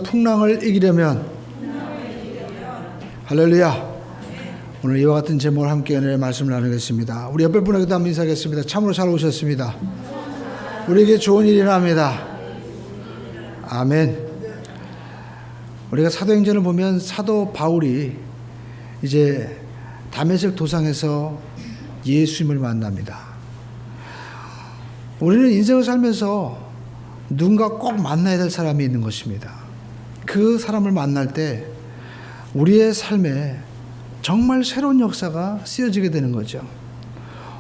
풍랑을 이기려면 할렐루야. 오늘 이와 같은 제목을 함께 은혜의 말씀을 나누겠습니다. 우리 옆에 분에게도 한번 인사하겠습니다. 참으로 잘 오셨습니다. 우리에게 좋은 일이 일어납니다. 아멘. 우리가 사도행전을 보면 사도 바울이 이제 다메섹 도상에서 예수님을 만납니다. 우리는 인생을 살면서 누군가 꼭 만나야 될 사람이 있는 것입니다. 그 사람을 만날 때 우리의 삶에 정말 새로운 역사가 쓰여지게 되는 거죠.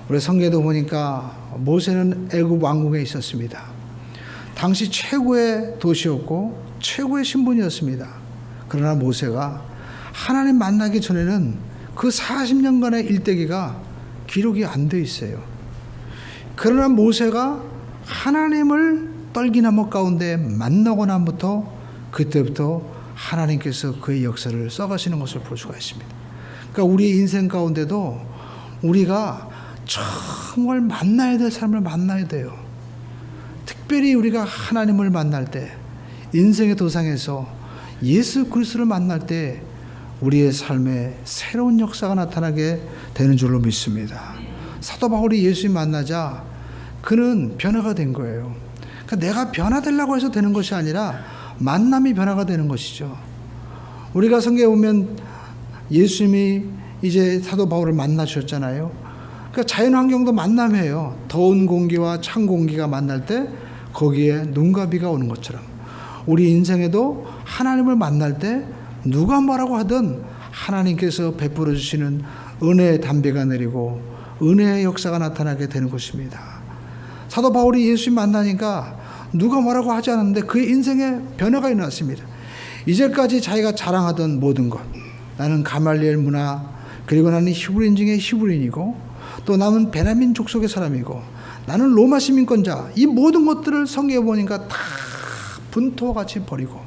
우리 성경에도 보니까 모세는 애굽 왕궁에 있었습니다. 당시 최고의 도시였고 최고의 신분이었습니다. 그러나 모세가 하나님 만나기 전에는 그 40년간의 일대기가 기록이 안 돼 있어요. 그러나 모세가 하나님을 떨기나무 가운데 만나고 난부터 그때부터 하나님께서 그의 역사를 써가시는 것을 볼 수가 있습니다. 그러니까 우리 인생 가운데도 우리가 정말 만나야 될 사람을 만나야 돼요. 특별히 우리가 하나님을 만날 때, 인생의 도상에서 예수 그리스도를 만날 때 우리의 삶에 새로운 역사가 나타나게 되는 줄로 믿습니다. 사도 바울이 예수님 만나자 그는 변화가 된 거예요. 그러니까 내가 변화되려고 해서 되는 것이 아니라 만남이 변화가 되는 것이죠. 우리가 성경에 보면 예수님이 이제 사도 바울을 만나셨잖아요. 그러니까 자연환경도 만남이에요. 더운 공기와 찬 공기가 만날 때 거기에 눈과 비가 오는 것처럼 우리 인생에도 하나님을 만날 때 누가 뭐라고 하든 하나님께서 베풀어 주시는 은혜의 담비가 내리고 은혜의 역사가 나타나게 되는 것입니다. 사도 바울이 예수님 만나니까 누가 뭐라고 하지 않았는데 그의 인생에 변화가 일어났습니다. 이제까지 자기가 자랑하던 모든 것, 나는 가말리엘 문화, 그리고 나는 히브리인 중에 히브리인이고 또 나는 베냐민 족속의 사람이고 나는 로마 시민권자, 이 모든 것들을 성경에 보니까 다 분토같이 버리고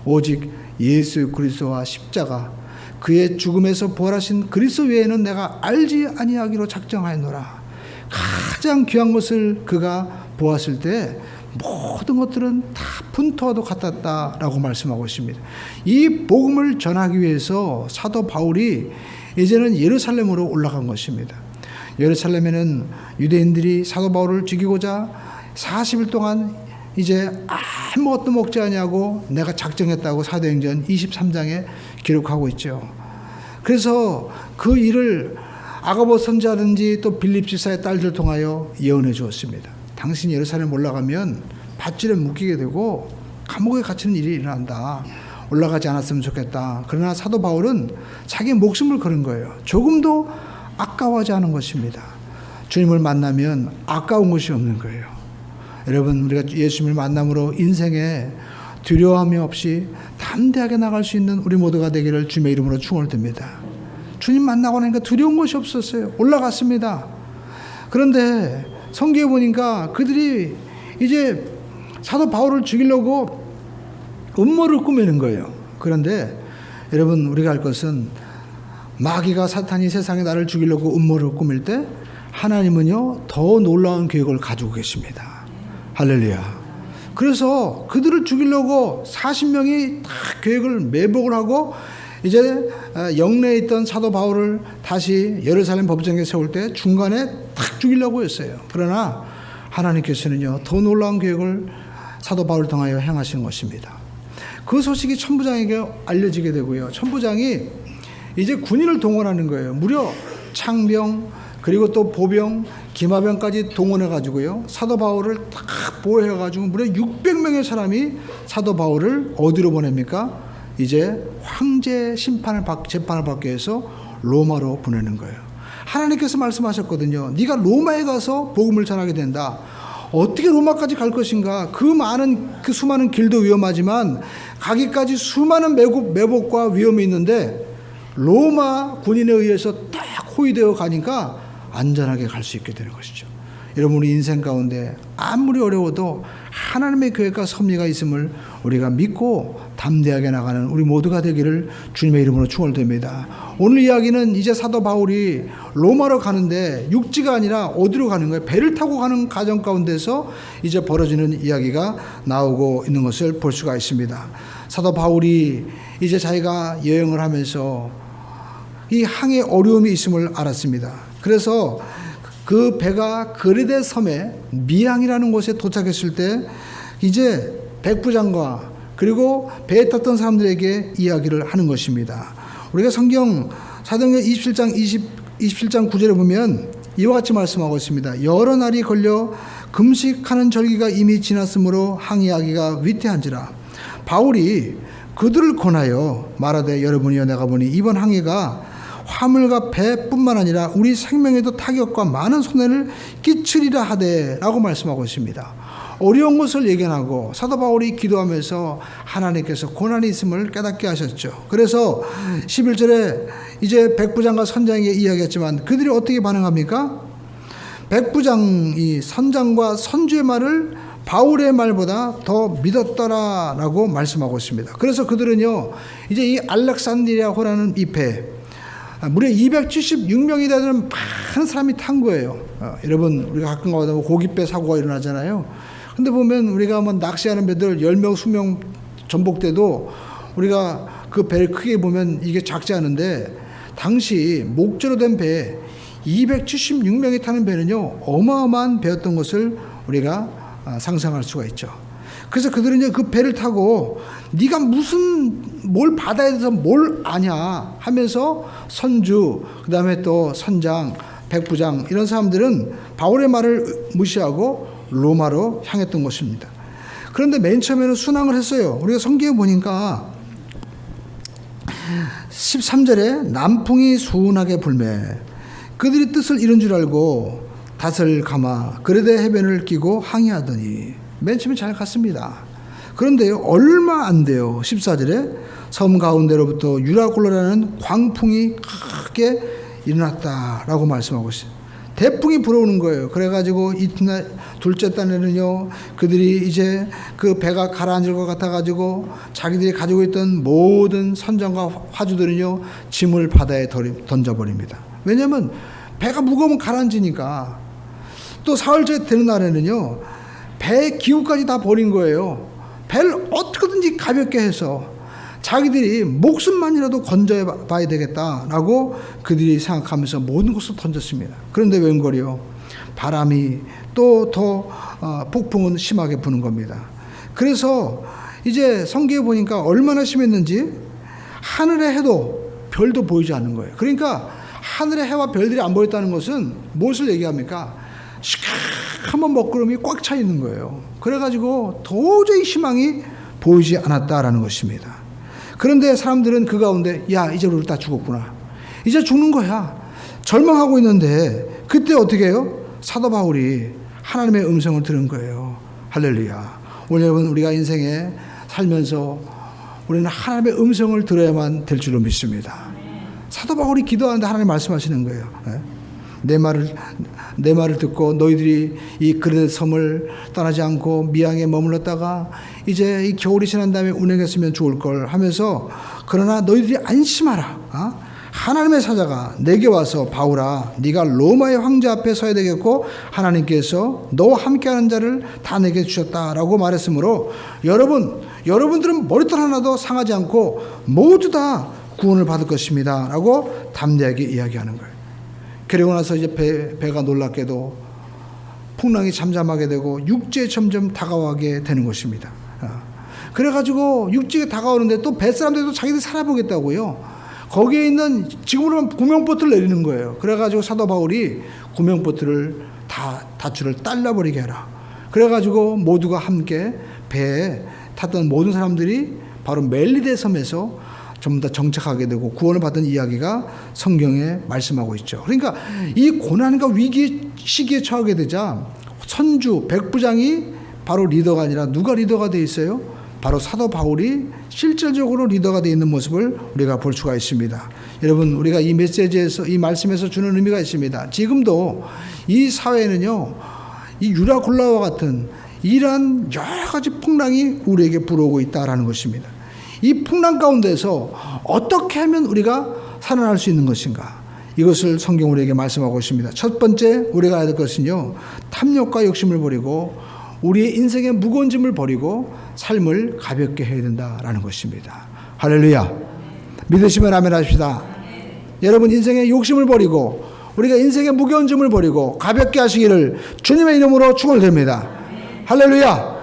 오직 예수 그리스도와 십자가, 그의 죽음에서 부활하신 그리스도 외에는 내가 알지 아니하기로 작정하였노라. 가장 귀한 것을 그가 보았을 때 모든 것들은 다 분토와도 같았다라고 말씀하고 있습니다. 이 복음을 전하기 위해서 사도 바울이 이제는 예루살렘으로 올라간 것입니다. 예루살렘에는 유대인들이 사도 바울을 죽이고자 40일 동안 이제 아무것도 먹지 않냐고 내가 작정했다고 사도행전 23장에 기록하고 있죠. 그래서 그 일을 아가보 선지자든지 또 빌립 지사의 딸들 통하여 예언해 주었습니다. 당신이 예루살렘 올라가면 밧줄에 묶이게 되고 감옥에 갇히는 일이 일어난다. 올라가지 않았으면 좋겠다. 그러나 사도 바울은 자기 목숨을 걸은 거예요. 조금도 아까워하지 않은 것입니다. 주님을 만나면 아까운 것이 없는 거예요. 여러분, 우리가 예수님을 만남으로 인생에 두려움이 없이 담대하게 나갈 수 있는 우리 모두가 되기를 주님의 이름으로 축원을 드립니다. 주님 만나고 나니까 두려운 것이 없었어요. 올라갔습니다. 그런데 성경에 보니까 그들이 이제 사도 바울을 죽이려고 음모를 꾸미는 거예요. 그런데 여러분, 우리가 알 것은 마귀가 사탄이 세상에 나를 죽이려고 음모를 꾸밀 때 하나님은요 더 놀라운 계획을 가지고 계십니다. 할렐루야. 그래서 그들을 죽이려고 40명이 다 계획을 매복을 하고 이제 영내에 있던 사도 바울을 다시 예루살렘 법정에 세울 때 중간에 탁 죽이려고 했어요. 그러나 하나님께서는요 더 놀라운 계획을 사도 바울을 통하여 행하시는 것입니다. 그 소식이 천부장에게 알려지게 되고요. 천부장이 이제 군인을 동원하는 거예요. 무려 창병 그리고 또 보병, 기마병까지 동원해 가지고요. 사도 바울을 딱 보호해 가지고 무려 600명의 사람이 사도 바울을 어디로 보냅니까? 이제 황제 재판을 받기 위해서 로마로 보내는 거예요. 하나님께서 말씀하셨거든요. 네가 로마에 가서 복음을 전하게 된다. 어떻게 로마까지 갈 것인가? 그 수많은 길도 위험하지만 가기까지 수많은 매복과 위험이 있는데 로마 군인에 의해서 딱 호위되어 가니까 안전하게 갈 수 있게 되는 것이죠. 여러분, 우리 인생 가운데 아무리 어려워도 하나님의 계획과 섭리가 있음을 우리가 믿고 담대하게 나가는 우리 모두가 되기를 주님의 이름으로 축원드립니다. 오늘 이야기는 이제 사도 바울이 로마로 가는데 육지가 아니라 어디로 가는 거예요? 배를 타고 가는 과정 가운데서 이제 벌어지는 이야기가 나오고 있는 것을 볼 수가 있습니다. 사도 바울이 이제 자기가 여행을 하면서 이 항해 어려움이 있음을 알았습니다. 그래서 그 배가 그레데 섬의 미항이라는 곳에 도착했을 때 이제 백부장과 그리고 배에 탔던 사람들에게 이야기를 하는 것입니다. 우리가 성경 사도행전 27장 9절에 보면 이와 같이 말씀하고 있습니다. 여러 날이 걸려 금식하는 절기가 이미 지났으므로 항해하기가 위태한지라. 바울이 그들을 권하여 말하되 여러분이여 내가 보니 이번 항해가 화물과 배뿐만 아니라 우리 생명에도 타격과 많은 손해를 끼치리라 하되 라고 말씀하고 있습니다. 어려운 것을 예견하고 사도 바울이 기도하면서 하나님께서 고난이 있음을 깨닫게 하셨죠. 그래서 11절에 이제 백부장과 선장에게 이야기했지만 그들이 어떻게 반응합니까? 백부장이 선장과 선주의 말을 바울의 말보다 더 믿었더라라고 말씀하고 있습니다. 그래서 그들은요 이제 이 알렉산드리아호라는 이 배 무려 276명이 되는 많은 사람이 탄 거예요. 여러분 우리가 가끔 가다 보면 고깃배 사고가 일어나잖아요. 근데 보면 우리가 뭐 낚시하는 배들 10명 20명 전복돼도 우리가 그 배를 크게 보면 이게 작지 않은데 당시 목재로 된 배 276명이 타는 배는요 어마어마한 배였던 것을 우리가 상상할 수가 있죠. 그래서 그들은 이제 그 배를 타고 네가 무슨 뭘 바다에 대해서 뭘 아냐 하면서 선주 그다음에 또 선장 백부장 이런 사람들은 바울의 말을 무시하고 로마로 향했던 것입니다. 그런데 맨 처음에는 순항을 했어요. 우리가 성경에 보니까 13절에 남풍이 순하게 불매 그들이 뜻을 이룬 줄 알고 닷을 감아 그레데 해변을 끼고 항해하더니 맨 처음에 잘 갔습니다. 그런데 얼마 안 돼요. 14절에 섬 가운데로부터 유라굴라라는 광풍이 크게 일어났다라고 말씀하고 있어요. 대풍이 불어오는 거예요. 그래가지고 이튿날 둘째 날에는요 그들이 이제 그 배가 가라앉을 것 같아가지고 자기들이 가지고 있던 모든 선장과 화주들은요 짐을 바다에 던져버립니다. 왜냐하면 배가 무거우면 가라앉으니까. 또 사흘째 되는 날에는요 배 기구까지 다 버린 거예요. 배를 어떻게든지 가볍게 해서 자기들이 목숨만이라도 건져야 봐야 되겠다라고 그들이 생각하면서 모든 것을 던졌습니다. 그런데 웬걸요 바람이 또 더 폭풍은 심하게 부는 겁니다. 그래서 이제 성경에 보니까 얼마나 심했는지 하늘의 해도 별도 보이지 않는 거예요. 그러니까 하늘의 해와 별들이 안 보였다는 것은 무엇을 얘기합니까? 시커먼 먹구름이 꽉 차 있는 거예요. 그래가지고 도저히 희망이 보이지 않았다라는 것입니다. 그런데 사람들은 그 가운데 야 이제 우리 다 죽었구나. 이제 죽는 거야. 절망하고 있는데 그때 어떻게 해요? 사도 바울이 하나님의 음성을 들은 거예요. 할렐루야. 오늘 여러분 우리가 인생에 살면서 우리는 하나님의 음성을 들어야만 될 줄로 믿습니다. 사도 바울이 기도하는데 하나님 말씀하시는 거예요. 내 말을 듣고 너희들이 이 그레데 섬을 떠나지 않고 미항에 머물렀다가 이제 이 겨울이 지난 다음에 운행했으면 좋을 걸 하면서 그러나 너희들이 안심하라. 하나님의 사자가 내게 와서 바울아 네가 로마의 황제 앞에 서야 되겠고 하나님께서 너와 함께하는 자를 다 내게 주셨다라고 말했으므로 여러분들은 머리털 하나도 상하지 않고 모두 다 구원을 받을 것입니다 라고 담대하게 이야기하는 거예요. 그리고 나서 이제 배가 놀랍게도 풍랑이 잠잠하게 되고 육지에 점점 다가가게 되는 것입니다. 그래가지고 육지에 다가오는데 또 뱃사람들도 자기들이 살아보겠다고요. 거기에 있는 지금으로는 구명보트를 내리는 거예요. 그래가지고 사도 바울이 구명보트를 다 밧줄을 딸라버리게 해라. 그래가지고 모두가 함께 배에 탔던 모든 사람들이 바로 멜리데 섬에서 전부 다 정착하게 되고 구원을 받은 이야기가 성경에 말씀하고 있죠. 그러니까 이 고난과 위기 시기에 처하게 되자 선주 백부장이 바로 리더가 아니라 누가 리더가 되어 있어요? 바로 사도 바울이 실질적으로 리더가 되어 있는 모습을 우리가 볼 수가 있습니다. 여러분 우리가 이 메시지에서 이 말씀에서 주는 의미가 있습니다. 지금도 이 사회는요 이 유라굴라와 같은 이러한 여러 가지 풍랑이 우리에게 불어오고 있다라는 것입니다. 이 풍랑 가운데서 어떻게 하면 우리가 살아날 수 있는 것인가? 이것을 성경 우리에게 말씀하고 있습니다. 첫 번째 우리가 해야 될 것은요, 탐욕과 욕심을 버리고 우리의 인생의 무거운 짐을 버리고 삶을 가볍게 해야 된다라는 것입니다. 할렐루야. 믿으시면 아멘 하십시다. 여러분, 인생의 욕심을 버리고 우리가 인생의 무거운 짐을 버리고 가볍게 하시기를 주님의 이름으로 축원드립니다. 할렐루야.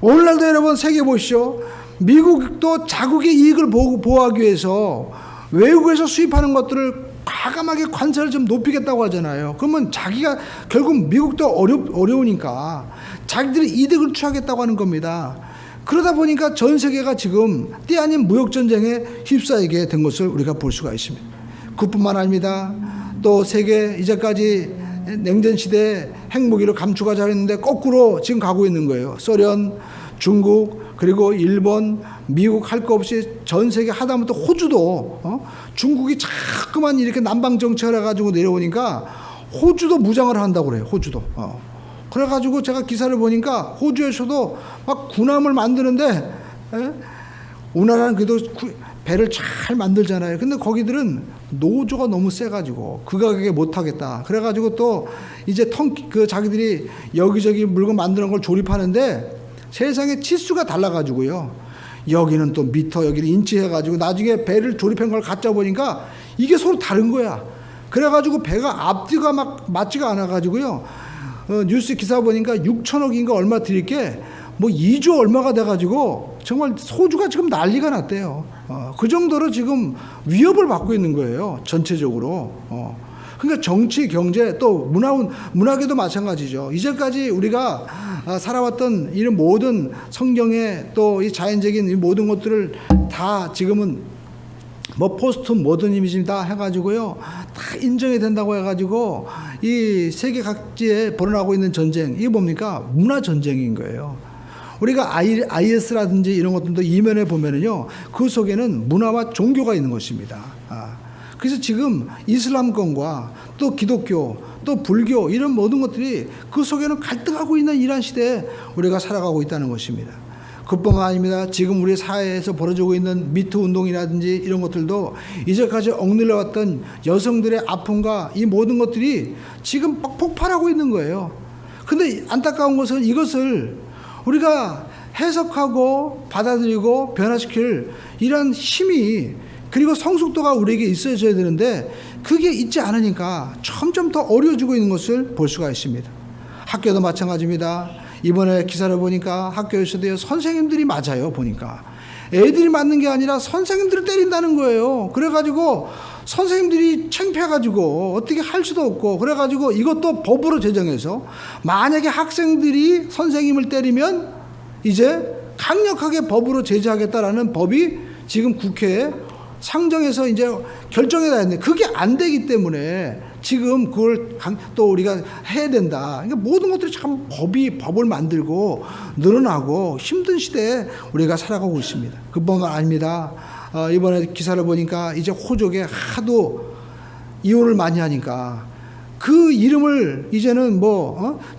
오늘날도 여러분 세계 보십시오. 미국도 자국의 이익을 보호하기 위해서 외국에서 수입하는 것들을 과감하게 관세를 좀 높이겠다고 하잖아요. 그러면 자기가 결국 미국도 어려우니까 자기들이 이득을 취하겠다고 하는 겁니다. 그러다 보니까 전 세계가 지금 때 아닌 무역전쟁에 휩싸이게 된 것을 우리가 볼 수가 있습니다. 그뿐만 아닙니다. 또 세계 이제까지 냉전시대에 핵무기를 감축하자 했는데 거꾸로 지금 가고 있는 거예요. 소련, 중국, 그리고 일본, 미국 할 거 없이 전 세계 하다못해 호주도 중국이 자꾸만 이렇게 남방 정책을 해가지고 내려오니까 호주도 무장을 한다고 그래요. 호주도. 그래가지고 제가 기사를 보니까 호주에서도 막 군함을 만드는데, 우리나라는 그래도 배를 잘 만들잖아요. 근데 거기들은 노조가 너무 세가지고 그 가격에 못하겠다. 그래가지고 또 이제 자기들이 여기저기 물건 만드는 걸 조립하는데 세상에 치수가 달라가지고요. 여기는 또 미터, 여기는 인치 해가지고 나중에 배를 조립한 걸 갖다 보니까 이게 서로 다른 거야. 그래가지고 배가 앞뒤가 막 맞지가 않아가지고요. 뉴스 기사 보니까 6천억인가 얼마 드릴게 뭐 2조 얼마가 돼가지고 정말 호주가 지금 난리가 났대요. 그 정도로 지금 위협을 받고 있는 거예요. 전체적으로. 그러니까 정치, 경제, 또 문화계도 마찬가지죠. 이제까지 우리가 살아왔던 이런 모든 성경의 또 이 자연적인 이 모든 것들을 다 지금은 뭐 포스트 모더니즘이다 해가지고요, 다 인정이 된다고 해가지고 이 세계 각지에 벌어나고 있는 전쟁, 이게 뭡니까? 문화 전쟁인 거예요. 우리가 IS라든지 이런 것들도 이면에 보면은요, 그 속에는 문화와 종교가 있는 것입니다. 그래서 지금 이슬람권과 또 기독교, 또 불교 이런 모든 것들이 그 속에는 갈등하고 있는 이러한 시대에 우리가 살아가고 있다는 것입니다. 그뿐만 아닙니다. 지금 우리 사회에서 벌어지고 있는 미투 운동이라든지 이런 것들도 이제까지 억눌려왔던 여성들의 아픔과 이 모든 것들이 지금 폭발하고 있는 거예요. 근데 안타까운 것은 이것을 우리가 해석하고 받아들이고 변화시킬 이런 힘이, 그리고 성숙도가 우리에게 있어져야 되는데 그게 있지 않으니까 점점 더 어려워지고 있는 것을 볼 수가 있습니다. 학교도 마찬가지입니다. 이번에 기사를 보니까 학교에서도 선생님들이 맞아요. 보니까 애들이 맞는 게 아니라 선생님들을 때린다는 거예요. 그래가지고 선생님들이 창피해가지고 어떻게 할 수도 없고, 그래가지고 이것도 법으로 제정해서 만약에 학생들이 선생님을 때리면 이제 강력하게 법으로 제재하겠다라는 법이 지금 국회에 상정해서 이제 결정해야 되는데 그게 안 되기 때문에 지금 그걸 또 우리가 해야 된다. 그러니까 모든 것들이 참 법을 만들고 늘어나고 힘든 시대에 우리가 살아가고 있습니다. 그뿐만 아닙니다. 이번에 기사를 보니까 이제 호족에 하도 이혼을 많이 하니까 그 이름을 이제는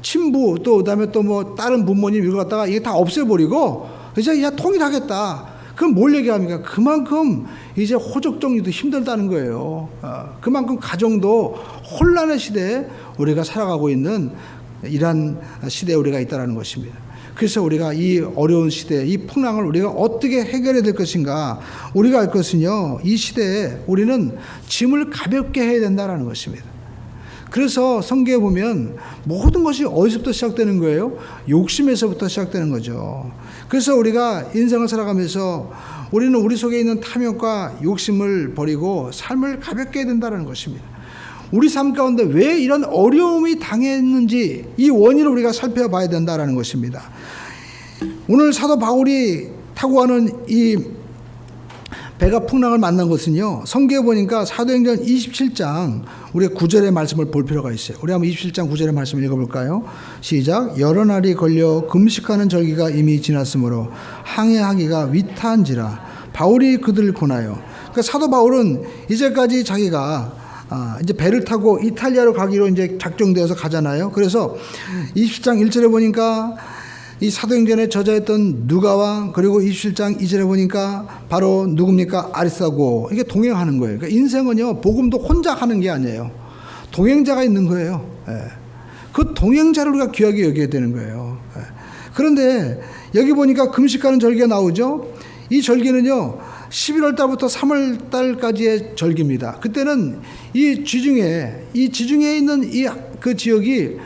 친부, 또 그다음에 또 뭐 다른 부모님 이거 갖다가 이게 다 없애버리고 이제 통일하겠다. 그럼 뭘 얘기합니까? 그만큼 이제 호적 정리도 힘들다는 거예요. 그만큼 가정도 혼란의 시대에 우리가 살아가고 있는 이러한 시대에 우리가 있다는 것입니다. 그래서 우리가 이 어려운 시대, 이 풍랑을 우리가 어떻게 해결해야 될 것인가? 우리가 알 것은요, 이 시대에 우리는 짐을 가볍게 해야 된다는 것입니다. 그래서 성경에 보면 모든 것이 어디서부터 시작되는 거예요? 욕심에서부터 시작되는 거죠. 그래서 우리가 인생을 살아가면서 우리는 우리 속에 있는 탐욕과 욕심을 버리고 삶을 가볍게 해야 된다는 것입니다. 우리 삶 가운데 왜 이런 어려움이 당했는지 이 원인을 우리가 살펴봐야 된다는 것입니다. 오늘 사도 바울이 타고 가는 이 배가 풍랑을 만난 것은요, 성경에 보니까 사도행전 27장 우리가 9절의 말씀을 볼 필요가 있어요. 우리 한번 27장 9절의 말씀을 읽어볼까요? 시작. 여러 날이 걸려 금식하는 절기가 이미 지났으므로 항해하기가 위태한지라 바울이 그들을 권하여. 그러니까 사도 바울은 이제까지 자기가 이제 배를 타고 이탈리아로 가기로 이제 작정되어서 가잖아요. 그래서 20장 1절에 보니까 이 사도행전에 저자했던 누가와 그리고 27장 2절에 보니까 바로 누굽니까? 아리스하고 이게 동행하는 거예요. 그러니까 인생은요, 복음도 혼자 하는 게 아니에요. 동행자가 있는 거예요. 예. 그 동행자를 우리가 귀하게 여겨야 되는 거예요. 예. 그런데 여기 보니까 금식하는 절기가 나오죠. 이 절기는요, 11월 달부터 3월 달까지의 절기입니다. 그때는 이 지중해 있는 그 지역이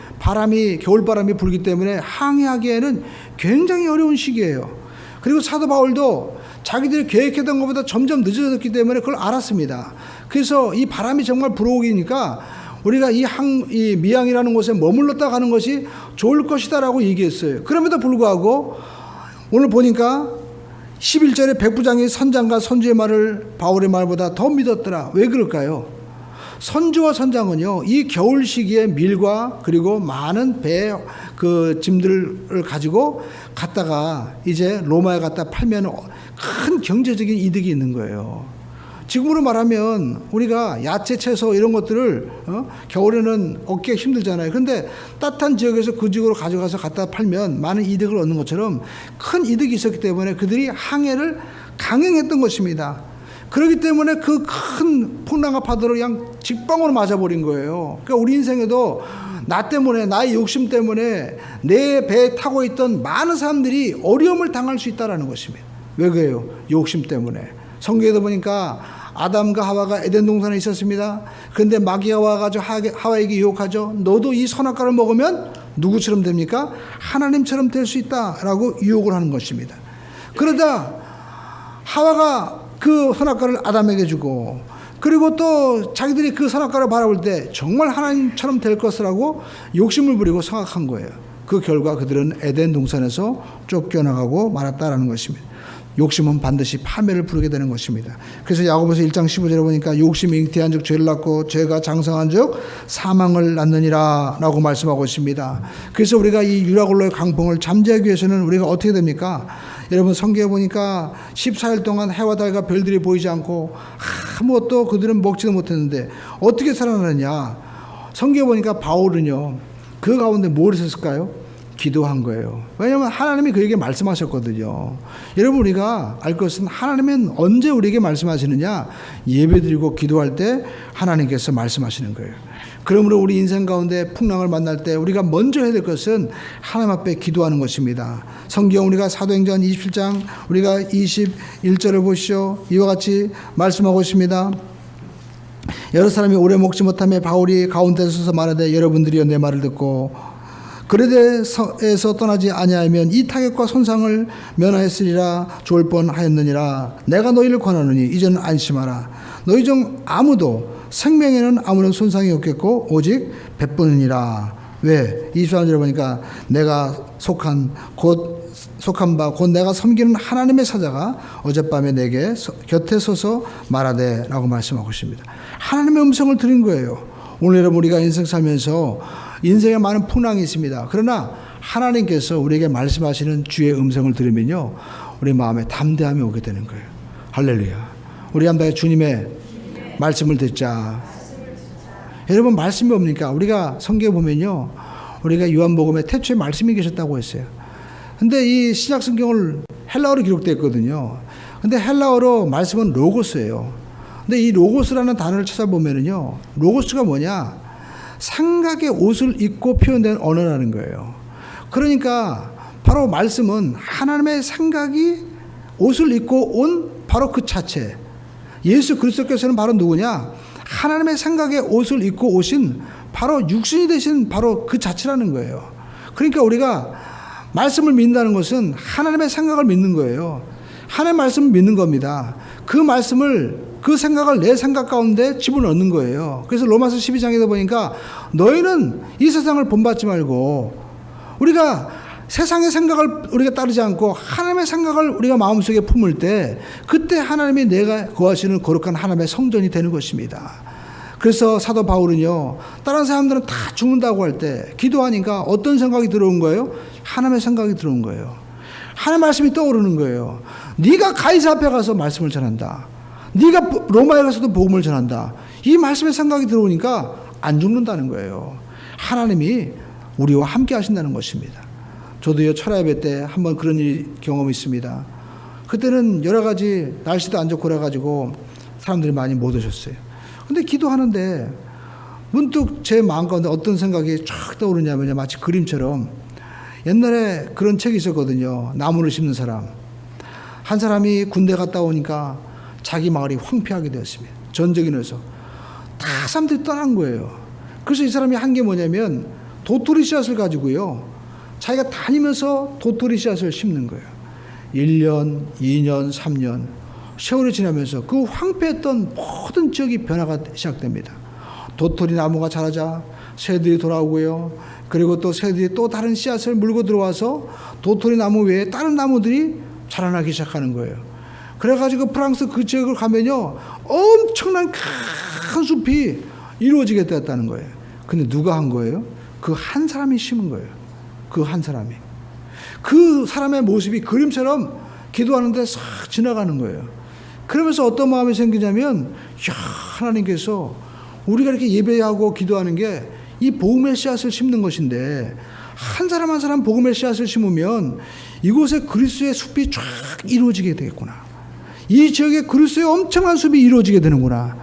겨울바람이 불기 때문에 항해하기에는 굉장히 어려운 시기예요. 그리고 사도 바울도 자기들이 계획했던 것보다 점점 늦어졌기 때문에 그걸 알았습니다. 그래서 이 바람이 정말 불어오니까 우리가 이 미양이라는 곳에 머물렀다 가는 것이 좋을 것이다라고 얘기했어요. 그럼에도 불구하고 오늘 보니까 11절에 백부장이 선장과 선주의 말을 바울의 말보다 더 믿었더라. 왜 그럴까요? 선주와 선장은요, 이 겨울 시기에 밀과 그리고 많은 그 짐들을 가지고 갔다가 이제 로마에 갖다 팔면 큰 경제적인 이득이 있는 거예요. 지금으로 말하면 우리가 야채, 채소 이런 것들을 겨울에는 얻기가 힘들잖아요. 그런데 따뜻한 지역에서 그 지역으로 가져가서 갖다 팔면 많은 이득을 얻는 것처럼 큰 이득이 있었기 때문에 그들이 항해를 강행했던 것입니다. 그렇기 때문에 그 큰 풍랑과 파도를 그냥 직방으로 맞아버린 거예요. 그러니까 우리 인생에도 나 때문에, 나의 욕심 때문에 내 배에 타고 있던 많은 사람들이 어려움을 당할 수 있다는 것입니다. 왜 그래요? 욕심 때문에. 성경에도 보니까 아담과 하와가 에덴 동산에 있었습니다. 그런데 마귀가 와가지고 하와에게 유혹하죠. 너도 이 선악과를 먹으면 누구처럼 됩니까? 하나님처럼 될 수 있다라고 유혹을 하는 것입니다. 그러다 하와가 그 선악과를 아담에게 주고, 그리고 또 자기들이 그 선악과를 바라볼 때 정말 하나님처럼 될 것이라고 욕심을 부리고 생각한 거예요. 그 결과 그들은 에덴 동산에서 쫓겨나가고 말았다라는 것입니다. 욕심은 반드시 파멸을 부르게 되는 것입니다. 그래서 야고보서 1장 15절에 보니까 욕심이 잉태한 즉 죄를 낳고 죄가 장성한 즉 사망을 낳느니라 라고 말씀하고 있습니다. 그래서 우리가 이 유라굴로의 강풍을 잠재우기 위해서는 우리가 어떻게 됩니까? 여러분 성경에 보니까 14일 동안 해와 달과 별들이 보이지 않고 아무것도 그들은 먹지도 못했는데 어떻게 살아나느냐? 성경에 보니까 바울은요, 그 가운데 뭘 했을까요? 기도한 거예요. 왜냐하면 하나님이 그에게 말씀하셨거든요. 여러분 우리가 알 것은 하나님은 언제 우리에게 말씀하시느냐? 예배드리고 기도할 때 하나님께서 말씀하시는 거예요. 그러므로 우리 인생 가운데 풍랑을 만날 때 우리가 먼저 해야 될 것은 하나님 앞에 기도하는 것입니다. 성경 우리가 사도행전 27장 우리가 21절을 보시죠. 이와 같이 말씀하고 있습니다. 여러 사람이 오래 먹지 못하며 바울이 가운데 서서 말하되 여러분들이여 내 말을 듣고 그레데에서 떠나지 아니하면 이 타격과 손상을 면하였으리라 좋을 뻔하였느니라. 내가 너희를 권하노니 이제는 안심하라. 너희 중 아무도 생명에는 아무런 손상이 없겠고 오직 배뿐이니라. 왜? 23절에 보니까 내가 속한 바 곧 내가 섬기는 하나님의 사자가 어젯밤에 내게 곁에 서서 말하되 라고 말씀하고 있습니다. 하나님의 음성을 들은 거예요. 오늘 여러분 우리가 인생 살면서 인생에 많은 풍랑이 있습니다. 그러나 하나님께서 우리에게 말씀하시는 주의 음성을 들으면요, 우리 마음에 담대함이 오게 되는 거예요. 할렐루야. 우리 한번 주님의 말씀을 듣자. 여러분 말씀이 뭡니까? 우리가 성경에 보면요, 우리가 요한복음에 태초에 말씀이 계셨다고 했어요. 근데 이 신약 성경을 헬라어로 기록되어 있거든요. 근데 헬라어로 말씀은 로고스예요. 근데 이 로고스라는 단어를 찾아보면은요, 로고스가 뭐냐? 생각의 옷을 입고 표현된 언어라는 거예요. 그러니까 바로 말씀은 하나님의 생각이 옷을 입고 온 바로 그 자체. 예수 그리스도께서는 바로 누구냐? 하나님의 생각의 옷을 입고 오신 바로 육신이 되신 바로 그 자체라는 거예요. 그러니까 우리가 말씀을 믿는다는 것은 하나님의 생각을 믿는 거예요. 하나님의 말씀을 믿는 겁니다. 그 말씀을, 그 생각을 내 생각 가운데 집어넣는 거예요. 그래서 로마서 12장에도 보니까 너희는 이 세상을 본받지 말고, 우리가 세상의 생각을 우리가 따르지 않고 하나님의 생각을 우리가 마음속에 품을 때 그때 하나님이 내가 거하시는 거룩한 하나님의 성전이 되는 것입니다. 그래서 사도 바울은요, 다른 사람들은 다 죽는다고 할 때 기도하니까 어떤 생각이 들어온 거예요? 하나님의 생각이 들어온 거예요. 하나님의 말씀이 떠오르는 거예요. 네가 가이사 앞에 가서 말씀을 전한다. 네가 로마에 가서도 복음을 전한다. 이 말씀의 생각이 들어오니까 안 죽는다는 거예요. 하나님이 우리와 함께 하신다는 것입니다. 저도요, 철야 예배 때 한번 그런 경험이 있습니다. 그때는 여러 가지 날씨도 안 좋고 그래가지고 사람들이 많이 못 오셨어요. 근데 기도하는데 문득 제 마음 가운데 어떤 생각이 쫙 떠오르냐면요, 마치 그림처럼 옛날에 그런 책이 있었거든요. 나무를 심는 사람. 한 사람이 군대 갔다 오니까 자기 마을이 황폐하게 되었습니다. 전쟁이 나서 다 사람들이 떠난 거예요. 그래서 이 사람이 한 게 뭐냐면 도토리 씨앗을 가지고요, 자기가 다니면서 도토리 씨앗을 심는 거예요. 1년, 2년, 3년 세월이 지나면서 그 황폐했던 모든 지역이 변화가 시작됩니다. 도토리 나무가 자라자 새들이 돌아오고요. 그리고 또 새들이 또 다른 씨앗을 물고 들어와서 도토리 나무 외에 다른 나무들이 자라나기 시작하는 거예요. 그래가지고 프랑스 그 지역을 가면요, 엄청난 큰 숲이 이루어지게 되었다는 거예요. 근데 누가 한 거예요? 그 한 사람이 심은 거예요. 그 한 사람이. 그 사람의 모습이 그림처럼 기도하는데 싹 지나가는 거예요. 그러면서 어떤 마음이 생기냐면, 야, 하나님께서 우리가 이렇게 예배하고 기도하는 게 이 복음의 씨앗을 심는 것인데, 한 사람 한 사람 복음의 씨앗을 심으면 이곳에 그리스도의 숲이 쫙 이루어지게 되겠구나. 이 지역에 그리스도의 엄청난 숲이 이루어지게 되는구나.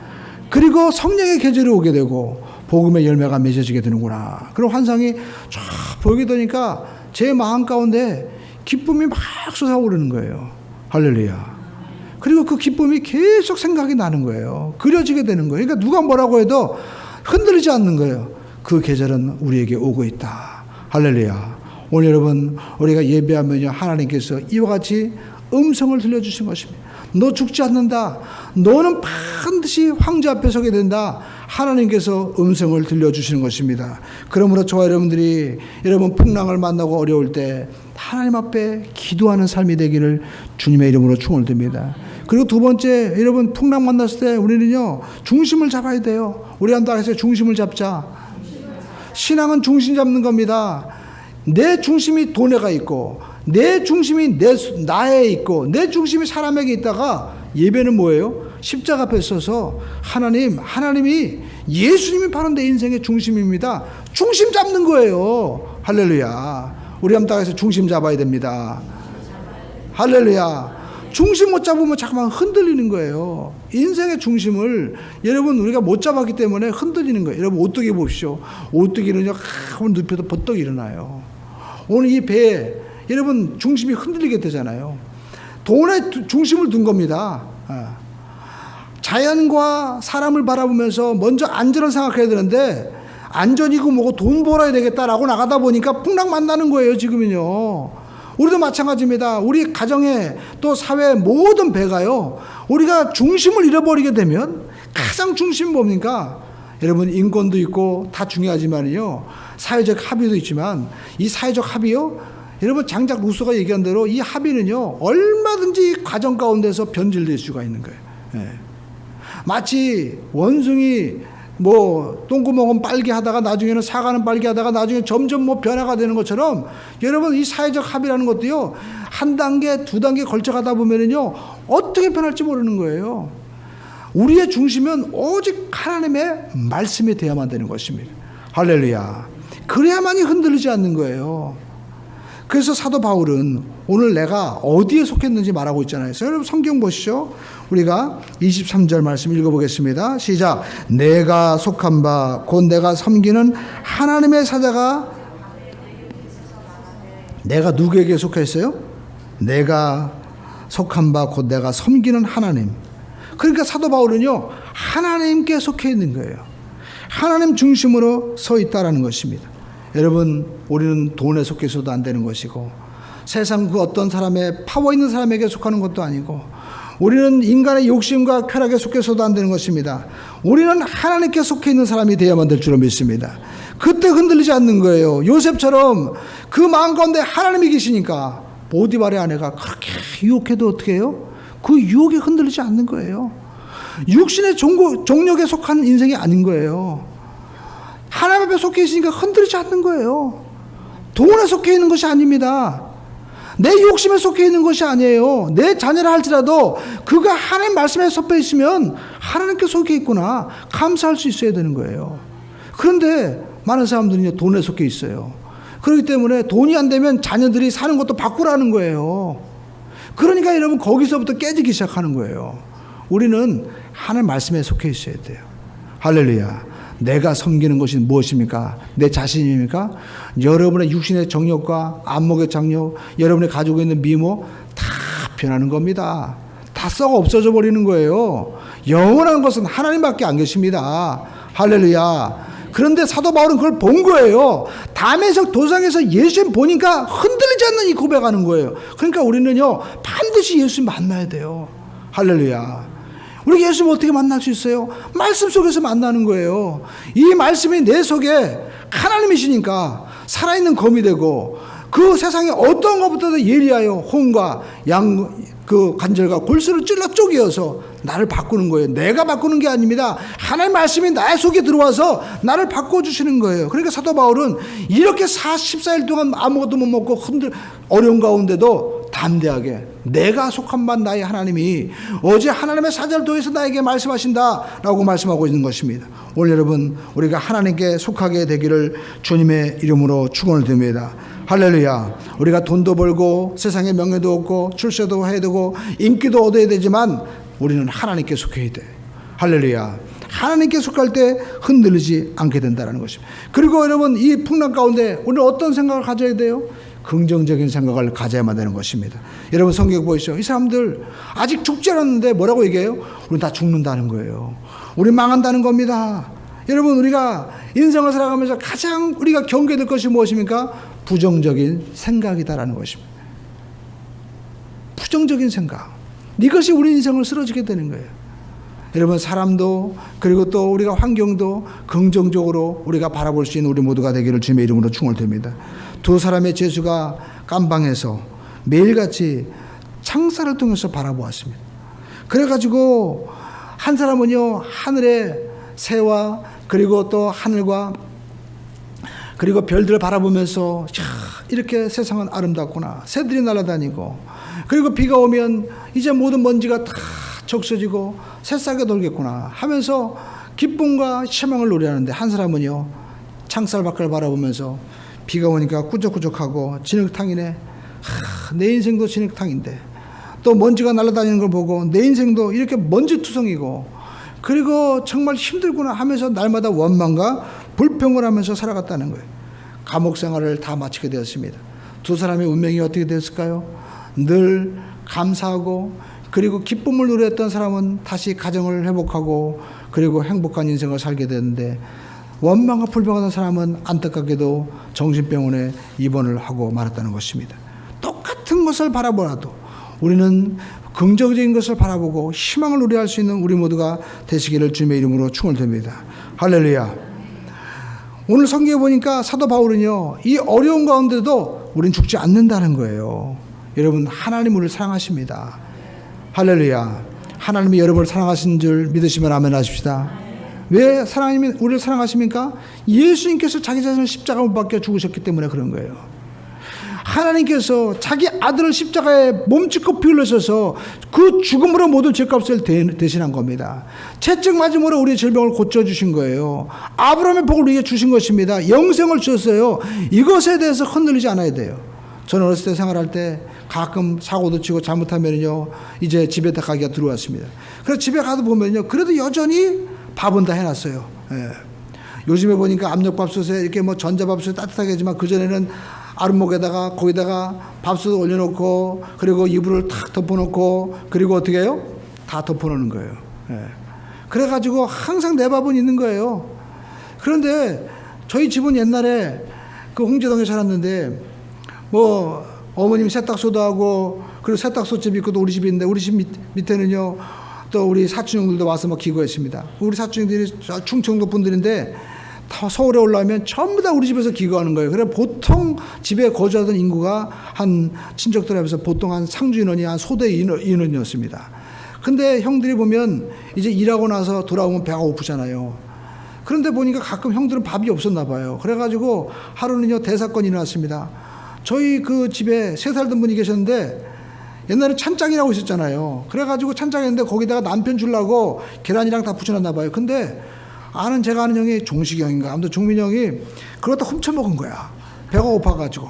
그리고 성령의 계절이 오게 되고 복음의 열매가 맺어지게 되는구나. 그런 환상이 쫙 보이게 되니까 제 마음 가운데 기쁨이 막 솟아오르는 거예요. 할렐루야. 그리고 그 기쁨이 계속 생각이 나는 거예요. 그려지게 되는 거예요. 그러니까 누가 뭐라고 해도 흔들리지 않는 거예요. 그 계절은 우리에게 오고 있다. 할렐루야. 오늘 여러분, 우리가 예배하면요, 하나님께서 이와 같이 음성을 들려주신 것입니다. 너 죽지 않는다. 너는 반드시 황제 앞에 서게 된다. 하나님께서 음성을 들려주시는 것입니다. 그러므로 저와 여러분들이 여러분 풍랑을 만나고 어려울 때 하나님 앞에 기도하는 삶이 되기를 주님의 이름으로 축원드립니다. 그리고 두 번째, 여러분 풍랑 만났을 때 우리는요, 중심을 잡아야 돼요. 우리 한다 해서 중심을 잡자. 신앙은 중심 잡는 겁니다. 내 중심이 돈에가 있고, 내 중심이 나에 있고, 내 중심이 사람에게 있다가, 예배는 뭐예요? 십자가 앞에 서서 하나님이 예수님이 바로 내 인생의 중심입니다. 중심 잡는 거예요. 할렐루야. 우리 함당에서 중심 잡아야 됩니다. 할렐루야. 중심 못 잡으면 자꾸만 흔들리는 거예요. 인생의 중심을 여러분 우리가 못 잡았기 때문에 흔들리는 거예요. 여러분 오뚜기 보십시오. 오뚜기는요, 한번 눕혀도 버떡 일어나요. 오늘 이 배에 여러분 중심이 흔들리게 되잖아요. 돈에 중심을 둔 겁니다. 자연과 사람을 바라보면서 먼저 안전을 생각해야 되는데, 안전이고 뭐고 돈 벌어야 되겠다라고 나가다 보니까 풍랑 만나는 거예요. 지금은요. 우리도 마찬가지입니다. 우리 가정에 또 사회 모든 배가요, 우리가 중심을 잃어버리게 되면 가장 중심이 뭡니까? 여러분 인권도 있고 다 중요하지만요, 사회적 합의도 있지만 이 사회적 합의요, 여러분 장작 루소가 얘기한 대로 이 합의는요, 얼마든지 과정 가운데서 변질될 수가 있는 거예요. 예. 마치 원숭이 똥구멍은 빨개 하다가 나중에는 사과는 빨개 하다가 나중에 점점 변화가 되는 것처럼, 여러분 이 사회적 합의라는 것도요, 한 단계 두 단계 걸쳐가다 보면은요, 어떻게 변할지 모르는 거예요. 우리의 중심은 오직 하나님의 말씀이 되어야만 되는 것입니다. 할렐루야. 그래야만이 흔들리지 않는 거예요. 그래서 사도 바울은 오늘 내가 어디에 속했는지 말하고 있잖아요. 여러분 성경 보시죠. 우리가 23절 말씀 읽어보겠습니다. 시작. 내가 속한 바 곧 내가 섬기는 하나님의 사자가, 내가 누구에게 속했어요? 내가 속한 바 곧 내가 섬기는 하나님. 그러니까 사도 바울은요, 하나님께 속해 있는 거예요. 하나님 중심으로 서 있다라는 것입니다. 여러분 우리는 돈에 속해서도 안 되는 것이고, 세상 그 어떤 사람의 파워 있는 사람에게 속하는 것도 아니고, 우리는 인간의 욕심과 쾌락에 속해서도 안 되는 것입니다. 우리는 하나님께 속해 있는 사람이 되어야만 될 줄로 믿습니다. 그때 흔들리지 않는 거예요. 요셉처럼 그 마음 가운데 하나님이 계시니까 보디발의 아내가 그렇게 유혹해도 어떻게 해요? 그 유혹에 흔들리지 않는 거예요. 육신의 종력에 속한 인생이 아닌 거예요. 하나님 앞에 속해 있으니까 흔들리지 않는 거예요. 돈에 속해 있는 것이 아닙니다. 내 욕심에 속해 있는 것이 아니에요. 내 자녀라 할지라도 그가 하나님 말씀에 섭해 있으면 하나님께 속해 있구나 감사할 수 있어야 되는 거예요. 그런데 많은 사람들이 돈에 속해 있어요. 그렇기 때문에 돈이 안 되면 자녀들이 사는 것도 바꾸라는 거예요. 그러니까 여러분 거기서부터 깨지기 시작하는 거예요. 우리는 하나님 말씀에 속해 있어야 돼요. 할렐루야. 내가 섬기는 것이 무엇입니까? 내 자신입니까? 여러분의 육신의 정욕과 안목의 장욕, 여러분이 가지고 있는 미모 다 변하는 겁니다. 다 썩어 없어져 버리는 거예요. 영원한 것은 하나님밖에 안 계십니다. 할렐루야. 그런데 사도 바울은 그걸 본 거예요. 담에색 도상에서 예수님 보니까 흔들리지 않는 이 고백하는 거예요. 그러니까 우리는요 반드시 예수님 만나야 돼요. 할렐루야. 우리 예수님 어떻게 만날 수 있어요? 말씀 속에서 만나는 거예요. 이 말씀이 내 속에 하나님이시니까 살아있는 검이 되고 그 세상에 어떤 것보다도 예리하여 혼과 그 관절과 골수를 찔러 쪼개어서 나를 바꾸는 거예요. 내가 바꾸는 게 아닙니다. 하나님 말씀이 나의 속에 들어와서 나를 바꿔주시는 거예요. 그러니까 사도 바울은 이렇게 14일 동안 아무것도 못 먹고 어려운 가운데도 담대하게 내가 속한 바 나의 하나님이 어제 하나님의 사자를 통해서 나에게 말씀하신다라고 말씀하고 있는 것입니다. 오늘 여러분 우리가 하나님께 속하게 되기를 주님의 이름으로 축원을 드립니다. 할렐루야. 우리가 돈도 벌고 세상에 명예도 얻고 출세도 해야 되고 인기도 얻어야 되지만 우리는 하나님께 속해야 돼. 할렐루야. 하나님께 속할 때 흔들리지 않게 된다는 것입니다. 그리고 여러분 이 풍랑 가운데 우리는 어떤 생각을 가져야 돼요? 긍정적인 생각을 가져야만 되는 것입니다. 여러분 성경 보시죠. 이 사람들 아직 죽지 않았는데 뭐라고 얘기해요? 우리는 다 죽는다는 거예요. 우리 망한다는 겁니다. 여러분 우리가 인생을 살아가면서 가장 우리가 경계해야 될 것이 무엇입니까? 부정적인 생각이다라는 것입니다. 부정적인 생각. 이것이 우리 인생을 쓰러지게 되는 거예요. 여러분 사람도 그리고 또 우리가 환경도 긍정적으로 우리가 바라볼 수 있는 우리 모두가 되기를 주님의 이름으로 축원을 드립니다. 두 사람의 죄수가 깜방에서 매일같이 창살을 통해서 바라보았습니다. 그래가지고 한 사람은요 하늘의 새와 그리고 또 하늘과 그리고 별들을 바라보면서 이렇게 세상은 아름답구나. 새들이 날아다니고 그리고 비가 오면 이제 모든 먼지가 다 적셔지고 새싹이 돌겠구나 하면서 기쁨과 희망을 노래하는데 한 사람은요 창살 밖을 바라보면서 비가 오니까 꾸적꾸적하고 진흙탕이네. 내 인생도 진흙탕인데 또 먼지가 날아다니는 걸 보고 내 인생도 이렇게 먼지투성이고 그리고 정말 힘들구나 하면서 날마다 원망과 불평을 하면서 살아갔다는 거예요. 감옥 생활을 다 마치게 되었습니다. 두 사람의 운명이 어떻게 됐을까요? 늘 감사하고 그리고 기쁨을 누렸던 사람은 다시 가정을 회복하고 그리고 행복한 인생을 살게 되는데 원망과 불평하는 사람은 안타깝게도 정신병원에 입원을 하고 말았다는 것입니다. 똑같은 것을 바라보라도 우리는 긍정적인 것을 바라보고 희망을 누려할 수 있는 우리 모두가 되시기를 주님의 이름으로 축원을 드립니다. 할렐루야. 오늘 성경에 보니까 사도 바울은요 이 어려운 가운데도 우리는 죽지 않는다는 거예요. 여러분 하나님 우리를 사랑하십니다. 할렐루야. 하나님이 여러분을 사랑하신 줄 믿으시면 아멘 하십시다. 왜 하나님이 우리를 사랑하십니까? 예수님께서 자기 자신을 십자가 못 박혀 죽으셨기 때문에 그런 거예요. 하나님께서 자기 아들을 십자가에 몸짓고 피 흘리셔서 그 죽음으로 모든 죄값을 대신한 겁니다. 채찍 맞음으로 우리의 질병을 고쳐주신 거예요. 아브라함의 복을 우리에게 주신 것입니다. 영생을 주셨어요. 이것에 대해서 흔들리지 않아야 돼요. 저는 어렸을 때 생활할 때 가끔 사고도 치고 잘못하면요 이제 집에 가기가 들어왔습니다. 그래서 집에 가도 보면요 그래도 여전히 밥은 다 해놨어요. 예. 요즘에 보니까 압력밥솥에 이렇게 뭐 전자밥솥 따뜻하게 하지만 그전에는 아랫목에다가 거기다가 밥솥 올려놓고 그리고 이불을 탁 덮어놓고 그리고 어떻게 해요? 다 덮어놓는 거예요. 예. 그래가지고 항상 내 밥은 있는 거예요. 그런데 저희 집은 옛날에 그 홍제동에 살았는데 뭐 어머님 세탁소도 하고 그리고 세탁소집이 있고 또 우리 집이 있는데 우리 집 밑에는요 또 우리 사촌 형들도 와서 막 기거했습니다. 우리 사촌 형들이 충청도 분들인데 다 서울에 올라오면 전부 다 우리 집에서 기거하는 거예요. 그래 보통 집에 거주하던 인구가 한 친척들 합해서 보통 한 상주 인원이 한 소대 인원이었습니다. 근데 형들이 보면 이제 일하고 나서 돌아오면 배가 고프잖아요. 그런데 보니까 가끔 형들은 밥이 없었나 봐요. 그래가지고 하루는요 대사건이 일어났습니다. 저희 그 집에 3살 된 분이 계셨는데 옛날에 찬장이라고 있었잖아요. 그래가지고 찬장이었는데 거기다가 남편 주려고 계란이랑 다 붙여놨나 봐요. 근데 제가 아는 형이 종식이 형인가 아무튼 종민이 형이 그러다 훔쳐먹은 거야. 배가 고파가지고.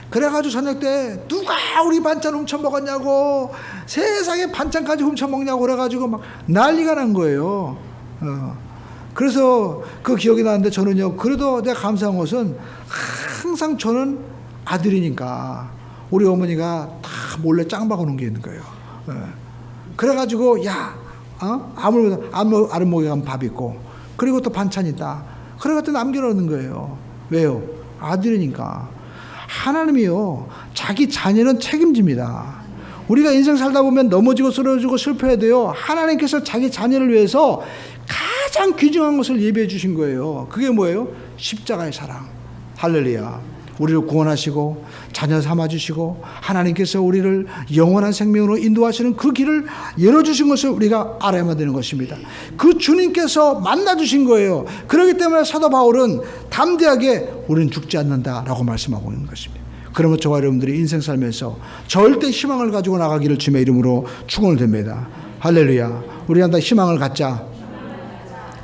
그래가지고 저녁 때 누가 우리 반찬 훔쳐 먹었냐고, 세상에 반찬까지 훔쳐 먹냐고 그래가지고 막 난리가 난 거예요. 그래서 그 기억이 나는데 저는요, 그래도 내가 감사한 것은 항상 저는 아들이니까 우리 어머니가 다 몰래 짱 박아놓은 게 있는 거예요. 그래가지고 야, 아랫목에 가면 밥 있고, 그리고 또 반찬 있다. 그래가지고 남겨놓는 거예요. 왜요? 아들이니까. 하나님이요, 자기 자녀는 책임집니다. 우리가 인생 살다 보면 넘어지고 쓰러지고 실패해도요, 하나님께서 자기 자녀를 위해서 가장 귀중한 것을 예비해 주신 거예요. 그게 뭐예요? 십자가의 사랑. 할렐루야. 우리를 구원하시고 자녀 삼아주시고 하나님께서 우리를 영원한 생명으로 인도하시는 그 길을 열어주신 것을 우리가 알아야만 되는 것입니다. 그 주님께서 만나주신 거예요. 그렇기 때문에 사도 바울은 담대하게 우리는 죽지 않는다라고 말씀하고 있는 것입니다. 그러면 저와 여러분들이 인생 살면서 절대 희망을 가지고 나가기를 주님의 이름으로 축원을 드립니다. 할렐루야. 우리 한다 희망을 갖자.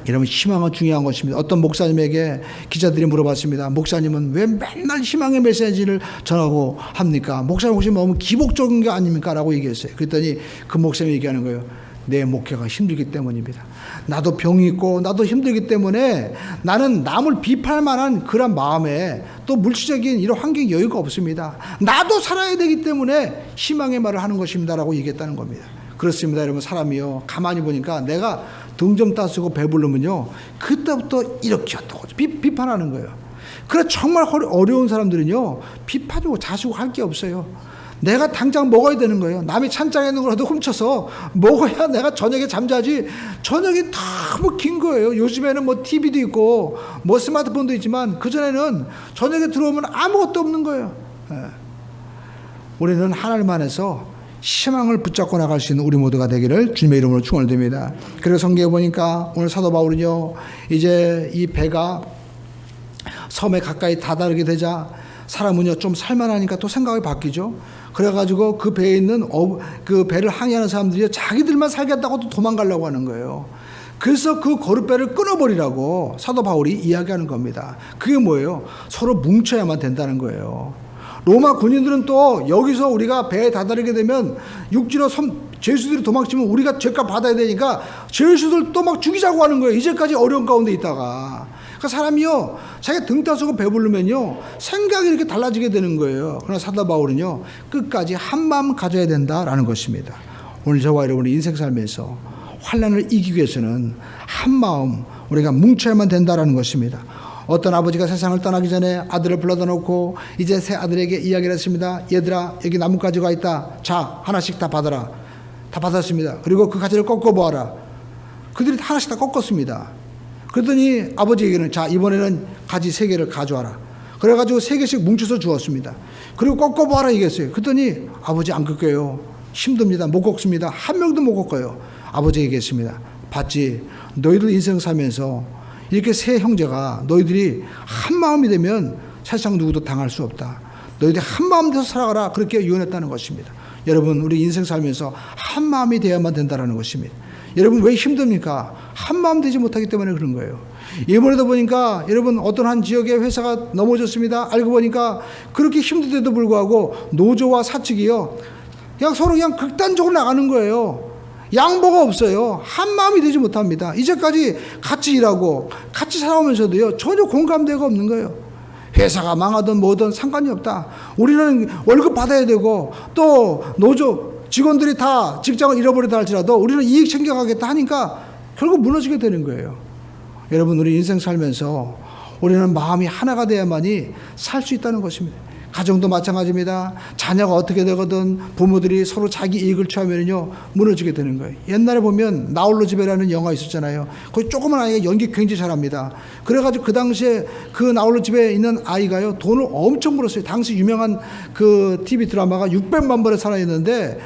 여러분, 희망은 중요한 것입니다. 어떤 목사님에게 기자들이 물어봤습니다. 목사님은 왜 맨날 희망의 메시지를 전하고 합니까? 목사님 혹시 너무 기복적인 게 아닙니까? 라고 얘기했어요. 그랬더니 그 목사님이 얘기하는 거예요. 내 목회가 힘들기 때문입니다. 나도 병이 있고 나도 힘들기 때문에 나는 남을 비판할 만한 그런 마음에 또 물질적인 이런 환경 여유가 없습니다. 나도 살아야 되기 때문에 희망의 말을 하는 것입니다. 라고 얘기했다는 겁니다. 그렇습니다. 여러분, 사람이요, 가만히 보니까 내가 등 좀 따쓰고 배부르면요, 그때부터 이렇게였다고 비판하는 거예요. 그래, 정말 어려운 사람들은요, 비판이고 자시고 할 게 없어요. 내가 당장 먹어야 되는 거예요. 남이 찬장에 있는 거라도 훔쳐서 먹어야 내가 저녁에 잠자지. 저녁이 너무 긴 거예요. 요즘에는 뭐 TV도 있고 뭐 스마트폰도 있지만 그전에는 저녁에 들어오면 아무것도 없는 거예요. 우리는 하나님 안에서 희망을 붙잡고 나갈 수 있는 우리 모두가 되기를 주님의 이름으로 축원을 드립니다. 그리고 성경에 보니까 오늘 사도 바울은요, 이제 이 배가 섬에 가까이 다다르게 되자 사람은요 좀 살만하니까 또 생각이 바뀌죠. 그래가지고 그 배에 있는 그 배를 항해하는 사람들이 자기들만 살겠다고 또 도망가려고 하는 거예요. 그래서 그 거룻배를 끊어버리라고 사도 바울이 이야기하는 겁니다. 그게 뭐예요? 서로 뭉쳐야만 된다는 거예요. 로마 군인들은 또 여기서 우리가 배에 다다르게 되면 육지로 죄수들이 도망치면 우리가 죄값 받아야 되니까 죄수들 또 막 죽이자고 하는 거예요. 이제까지 어려운 가운데 있다가. 그러니까 사람이요, 자기가 등 따서고 배부르면요 생각이 이렇게 달라지게 되는 거예요. 그러나 사도 바울은요, 끝까지 한 마음 가져야 된다라는 것입니다. 오늘 저와 여러분의 인생 삶에서 환난을 이기기 위해서는 한 마음 우리가 뭉쳐야만 된다라는 것입니다. 어떤 아버지가 세상을 떠나기 전에 아들을 불러다 놓고 이제 새 아들에게 이야기를 했습니다. 얘들아, 여기 나뭇가지가 있다. 자, 하나씩 다 받아라. 다 받았습니다. 그리고 그 가지를 꺾어보아라. 그들이 하나씩 다 꺾었습니다. 그랬더니 아버지에게는 자, 이번에는 가지 3개를 가져와라. 그래가지고 3개씩 뭉쳐서 주었습니다. 그리고 꺾어보아라 얘기했어요. 그랬더니 아버지 안 꺾여요. 힘듭니다. 못 꺾습니다. 한 명도 못 꺾어요. 아버지에게 얘기했습니다. 봤지? 너희들 인생 살면서 이렇게 세 형제가 너희들이 한 마음이 되면 세상 누구도 당할 수 없다. 너희들이 한 마음 돼서 살아가라. 그렇게 유언했다는 것입니다. 여러분, 우리 인생 살면서 한 마음이 되어야만 된다는 것입니다. 여러분, 왜 힘듭니까? 한 마음 되지 못하기 때문에 그런 거예요. 이번에도 보니까 여러분, 어떤 한 지역의 회사가 넘어졌습니다. 알고 보니까 그렇게 힘든데도 불구하고 노조와 사측이요, 그냥 서로 그냥 극단적으로 나가는 거예요. 양보가 없어요. 한 마음이 되지 못합니다. 이제까지 같이 일하고 같이 살아오면서도요, 전혀 공감대가 없는 거예요. 회사가 망하든 뭐든 상관이 없다. 우리는 월급 받아야 되고 또 노조 직원들이 다 직장을 잃어버리다 할지라도 우리는 이익 챙겨가겠다 하니까 결국 무너지게 되는 거예요. 여러분, 우리 인생 살면서 우리는 마음이 하나가 돼야만이 살 수 있다는 것입니다. 가정도 마찬가지입니다. 자녀가 어떻게 되거든 부모들이 서로 자기 이익을 취하면요 무너지게 되는 거예요. 옛날에 보면 나홀로 집에라는 영화 있었잖아요. 거기 조그만 아이가 연기 굉장히 잘합니다. 그래가지고 그 당시에 그 나홀로 집에 있는 아이가요 돈을 엄청 벌었어요. 당시 유명한 그 TV 드라마가 600만 불에 살아있는데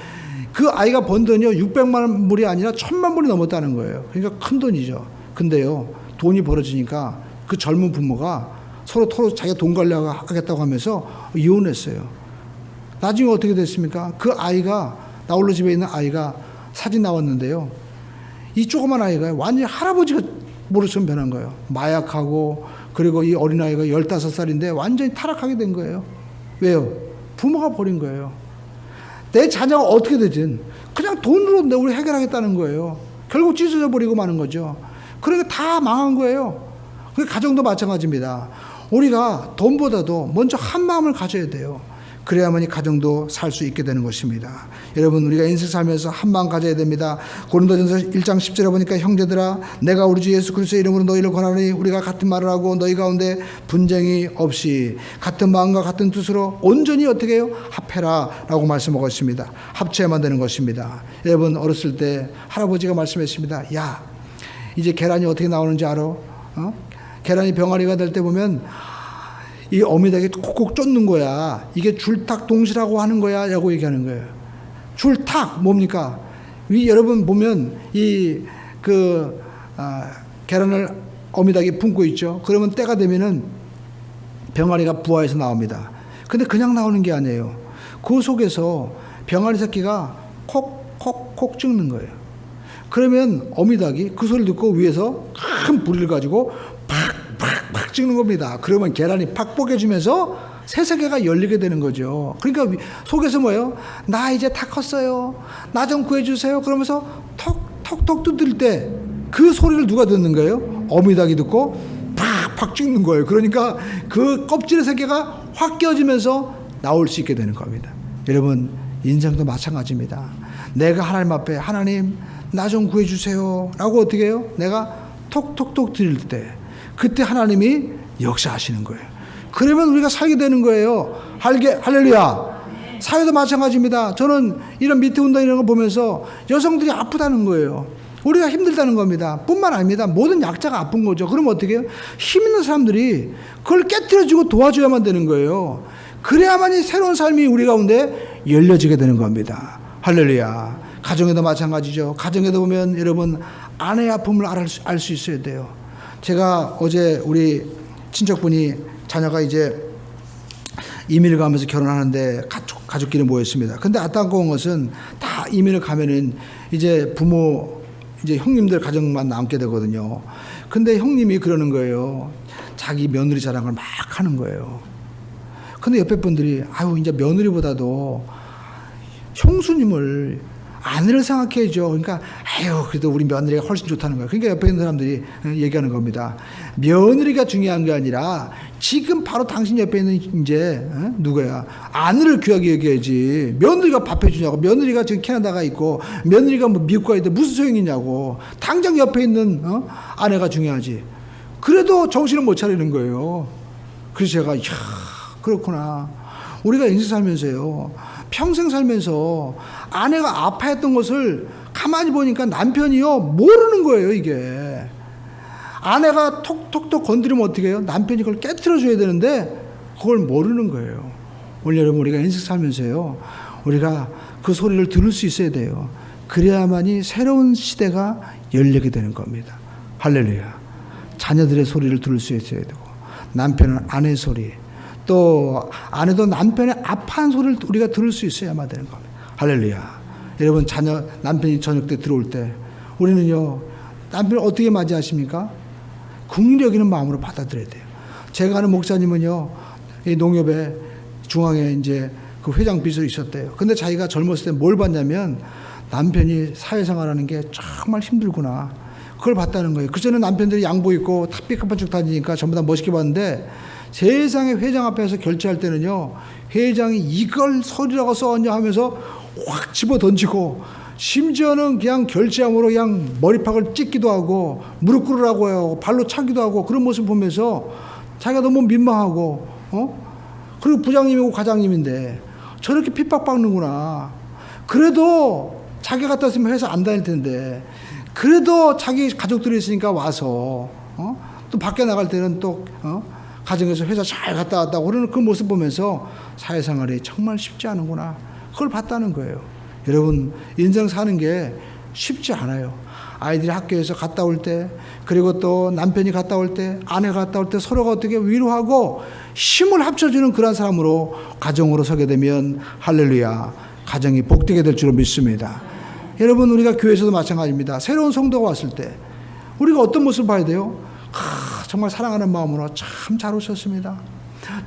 그 아이가 번 돈이요 600만 불이 아니라 1000만 불이 넘었다는 거예요. 그러니까 큰 돈이죠. 근데요 돈이 벌어지니까 그 젊은 부모가 서로 자기가 돈 관리하고 하겠다고 하면서 이혼했어요. 나중에 어떻게 됐습니까? 그 아이가, 나홀로 집에 있는 아이가 사진 나왔는데요. 이 조그만 아이가 완전히 할아버지가 모르처럼 변한 거예요. 마약하고 그리고 이 어린아이가 15살인데 완전히 타락하게 된 거예요. 왜요? 부모가 버린 거예요. 내 자녀가 어떻게 되든 그냥 돈으로 우리 해결하겠다는 거예요. 결국 찢어져 버리고 마는 거죠. 그러니까 다 망한 거예요. 그 가정도 마찬가지입니다. 우리가 돈보다도 먼저 한 마음을 가져야 돼요. 그래야만이 가정도 살 수 있게 되는 것입니다. 여러분, 우리가 인생 살면서 한 마음 가져야 됩니다. 고린도전서 1장 10절에 보니까 형제들아 내가 우리 주 예수 그리스도의 이름으로 너희를 권하노니 우리가 같은 말을 하고 너희 가운데 분쟁이 없이 같은 마음과 같은 뜻으로 온전히 어떻게 해요? 합해라 라고 말씀하고 있습니다. 합쳐야만 되는 것입니다. 여러분, 어렸을 때 할아버지가 말씀했습니다. 야, 이제 계란이 어떻게 나오는지 알아? 계란이 병아리가 될 때 보면 이 어미닭이 콕콕 쫓는 거야. 이게 줄탁 동시라고 하는 거야 라고 얘기하는 거예요. 줄탁 뭡니까? 여러분 보면 계란을 어미닭이 품고 있죠. 그러면 때가 되면은 병아리가 부화해서 나옵니다. 근데 그냥 나오는 게 아니에요. 그 속에서 병아리 새끼가 콕콕콕 찍는 거예요. 그러면 어미닭이 그 소리를 듣고 위에서 큰 부리를 가지고 팍 찍는 겁니다. 그러면 계란이 팍 뽀개지면서 새 세계가 열리게 되는 거죠. 그러니까 속에서 뭐예요? 나 이제 다 컸어요. 나 좀 구해주세요. 그러면서 톡톡톡 두들 때 그 소리를 누가 듣는 거예요? 어미닭이 듣고 팍팍 찍는 거예요. 그러니까 그 껍질의 세계가 확 깨어지면서 나올 수 있게 되는 겁니다. 여러분, 인생도 마찬가지입니다. 내가 하나님 앞에 하나님 나 좀 구해주세요 라고 어떻게 해요? 내가 톡톡톡 들을 때 그때 하나님이 역사하시는 거예요. 그러면 우리가 살게 되는 거예요. 할렐루야. 사회도 마찬가지입니다. 저는 이런 미트 운동 이런 거 보면서 여성들이 아프다는 거예요. 우리가 힘들다는 겁니다. 뿐만 아닙니다. 모든 약자가 아픈 거죠. 그럼 어떻게 해요? 힘 있는 사람들이 그걸 깨트려주고 도와줘야만 되는 거예요. 그래야만이 새로운 삶이 우리 가운데 열려지게 되는 겁니다. 할렐루야. 가정에도 마찬가지죠. 가정에도 보면 여러분 아내의 아픔을 알 수 있어야 돼요. 제가 어제 우리 친척분이 자녀가 이제 이민을 가면서 결혼하는데 가족끼리 모였습니다. 근데 안타까운 것은 다 이민을 가면은 이제 부모 이제 형님들 가정만 남게 되거든요. 근데 형님이 그러는 거예요. 자기 며느리 자랑을 막 하는 거예요. 근데 옆에 분들이 아유 이제 며느리보다도 형수님을 아내를 생각해야죠. 그러니까 아유 그래도 우리 며느리가 훨씬 좋다는 거예요. 그러니까 옆에 있는 사람들이 얘기하는 겁니다. 며느리가 중요한 게 아니라 지금 바로 당신 옆에 있는 이제 누구야? 아내를 귀하게 여겨야지. 며느리가 밥 해주냐고. 며느리가 지금 캐나다가 있고 며느리가 뭐 미국 가 있는데 무슨 소용이냐고. 당장 옆에 있는 아내가 중요하지. 그래도 정신을 못 차리는 거예요. 그래서 제가 이야 그렇구나. 우리가 인생 살면서요. 평생 살면서 아내가 아파했던 것을 가만히 보니까 남편이요 모르는 거예요. 이게 아내가 톡톡톡 건드리면 어떻게 해요? 남편이 그걸 깨트려 줘야 되는데 그걸 모르는 거예요. 오늘 여러분 우리가 인생 살면서요 우리가 그 소리를 들을 수 있어야 돼요. 그래야만이 새로운 시대가 열리게 되는 겁니다. 할렐루야. 자녀들의 소리를 들을 수 있어야 되고 남편은 아내의 소리 또 아내도 남편의 아파한 소리를 우리가 들을 수 있어야만 되는 겁니다. 할렐루야. 여러분 남편이 저녁 때 들어올 때 우리는요 남편을 어떻게 맞이하십니까? 긍휼히 여기는 마음으로 받아들여야 돼요. 제가 아는 목사님은요 이 농협에 중앙에 이제 그 회장 비서로 있었대요. 근데 자기가 젊었을 때 뭘 봤냐면 남편이 사회생활하는 게 정말 힘들구나. 그걸 봤다는 거예요. 그전에 남편들이 양복 입고 탑비급한 쭉 다니니까 전부 다 멋있게 봤는데 세상에 회장 앞에서 결제할 때는요 회장이 이걸 서류라고 써왔냐 하면서 확 집어 던지고 심지어는 그냥 결제함으로 그냥 머리팍을 찢기도 하고 무릎 꿇으라고 해요. 발로 차기도 하고 그런 모습 보면서 자기가 너무 민망하고 그리고 부장님이고 과장님인데 저렇게 핍박받는구나. 그래도 자기 같다 으면 회사 안 다닐 텐데 그래도 자기 가족들이 있으니까 와서 또 밖에 나갈 때는 또 가정에서 회사 잘 갔다 왔다고 그러는 그 모습 보면서 사회생활이 정말 쉽지 않은구나. 그걸 봤다는 거예요. 여러분 인생 사는 게 쉽지 않아요. 아이들이 학교에서 갔다 올 때 그리고 또 남편이 갔다 올 때 아내가 갔다 올 때 서로가 어떻게 위로하고 힘을 합쳐주는 그런 사람으로 가정으로 서게 되면 할렐루야 가정이 복되게 될 줄로 믿습니다. 여러분 우리가 교회에서도 마찬가지입니다. 새로운 성도가 왔을 때 우리가 어떤 모습을 봐야 돼요? 정말 사랑하는 마음으로 참 잘 오셨습니다.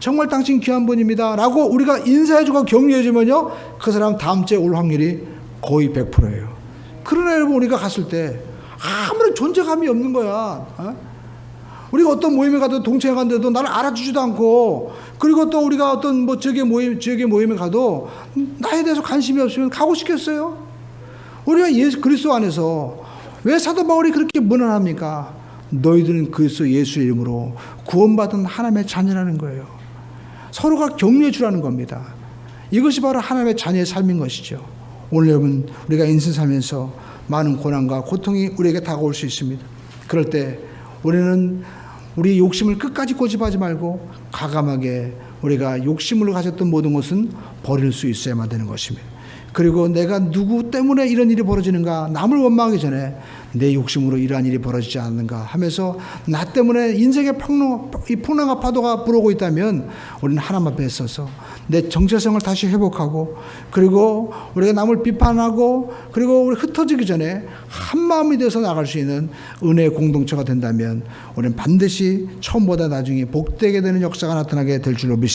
정말 당신 귀한 분입니다. 라고 우리가 인사해주고 격려해주면요, 그 사람 다음 주에 올 확률이 거의 100%예요. 그러나 여러분, 우리가 갔을 때 아무런 존재감이 없는 거야. 우리가 어떤 모임에 가도 동체에 갔는데도 나를 알아주지도 않고, 그리고 또 우리가 어떤 뭐 지역의 모임에 가도 나에 대해서 관심이 없으면 가고 싶겠어요? 우리가 예수 그리스도 안에서 왜 사도 바울이 그렇게 무난합니까? 너희들은 그리스도 예수 이름으로 구원받은 하나님의 자녀라는 거예요. 서로가 격려해 주라는 겁니다. 이것이 바로 하나님의 자녀의 삶인 것이죠. 오늘 여러분, 우리가 인생 살면서 많은 고난과 고통이 우리에게 다가올 수 있습니다. 그럴 때 우리는 우리 욕심을 끝까지 고집하지 말고 과감하게 우리가 욕심으로 가졌던 모든 것은 버릴 수 있어야만 되는 것입니다. 그리고 내가 누구 때문에 이런 일이 벌어지는가, 남을 원망하기 전에 내 욕심으로 이러한 일이 벌어지지 않는가 하면서 나 때문에 인생의 풍랑과 파도가 불어오고 있다면 우리는 하나님 앞에 서서 내 정체성을 다시 회복하고, 그리고 우리가 남을 비판하고, 그리고 우리 흩어지기 전에 한 마음이 되어서 나갈 수 있는 은혜의 공동체가 된다면 우리는 반드시 처음보다 나중에 복되게 되는 역사가 나타나게 될 줄로 믿습니다.